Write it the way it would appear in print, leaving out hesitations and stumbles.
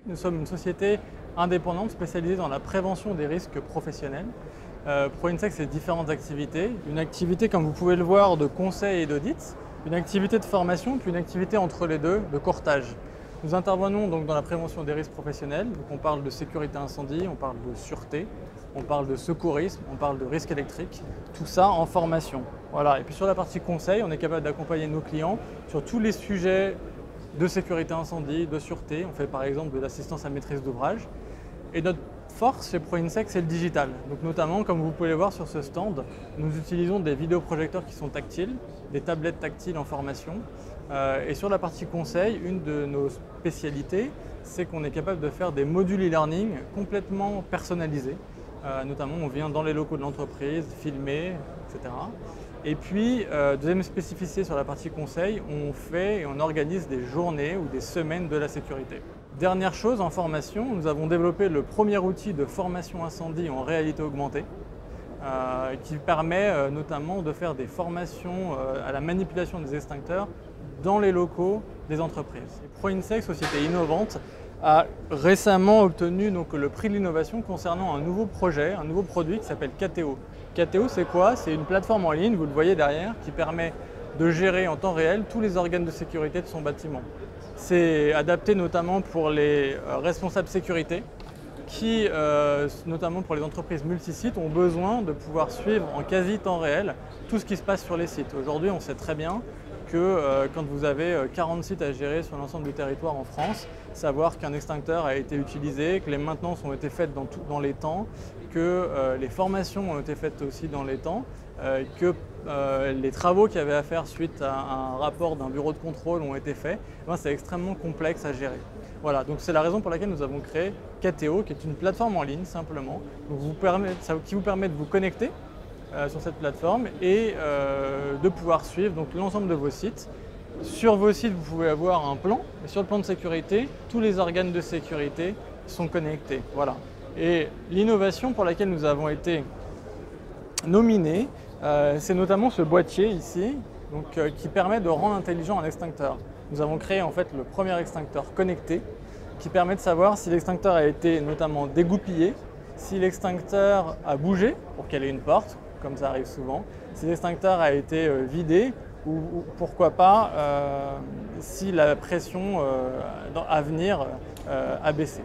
Nous sommes une société indépendante spécialisée dans la prévention des risques professionnels. ProInsect, c'est différentes activités. Une activité, comme vous pouvez le voir, de conseil et d'audit, une activité de formation, puis une activité entre les deux, de courtage. Nous intervenons donc dans la prévention des risques professionnels. Donc on parle de sécurité incendie, on parle de sûreté, on parle de secourisme, on parle de risque électrique, tout ça en formation. Voilà. Et puis sur la partie conseil, on est capable d'accompagner nos clients sur tous les sujets de sécurité incendie, de sûreté. On fait par exemple de l'assistance à maîtrise d'ouvrage. Et notre force chez ProInsect, c'est le digital. Donc notamment, comme vous pouvez le voir sur ce stand, nous utilisons des vidéoprojecteurs qui sont tactiles, des tablettes tactiles en formation. Et sur la partie conseil, une de nos spécialités, c'est qu'on est capable de faire des modules e-learning complètement personnalisés. Notamment, on vient dans les locaux de l'entreprise, filmer, etc. Et puis, deuxième spécificité sur la partie conseil, on fait et on organise des journées ou des semaines de la sécurité. Dernière chose, en formation, nous avons développé le premier outil de formation incendie en réalité augmentée, qui permet notamment de faire des formations à la manipulation des extincteurs dans les locaux des entreprises. ProInsect, société innovante, a récemment obtenu donc, le prix de l'innovation concernant un nouveau projet, un nouveau produit qui s'appelle KTO. KTO, c'est quoi? C'est une plateforme en ligne, vous le voyez derrière, qui permet de gérer en temps réel tous les organes de sécurité de son bâtiment. C'est adapté notamment pour les responsables sécurité qui, notamment pour les entreprises multisites, ont besoin de pouvoir suivre en quasi temps réel tout ce qui se passe sur les sites. Aujourd'hui, on sait très bien que quand vous avez 40 sites à gérer sur l'ensemble du territoire en France, savoir qu'un extincteur a été utilisé, que les maintenances ont été faites dans les temps, que les formations ont été faites aussi dans les temps, que les travaux qu'il y avait à faire suite à un rapport d'un bureau de contrôle ont été faits, c'est extrêmement complexe à gérer. Voilà, donc c'est la raison pour laquelle nous avons créé KTO, qui est une plateforme en ligne simplement, qui vous permet de vous connecter sur cette plateforme et de pouvoir suivre l'ensemble de vos sites. Sur vos sites, vous pouvez avoir un plan, et sur le plan de sécurité, tous les organes de sécurité sont connectés. Voilà. Et l'innovation pour laquelle nous avons été nominés, c'est notamment ce boîtier ici, qui permet de rendre intelligent un extincteur. Nous avons créé en fait le premier extincteur connecté qui permet de savoir si l'extincteur a été notamment dégoupillé, si l'extincteur a bougé pour qu'elle ait une porte, comme ça arrive souvent, si l'extincteur a été vidé ou pourquoi pas si la pression à venir a baissé.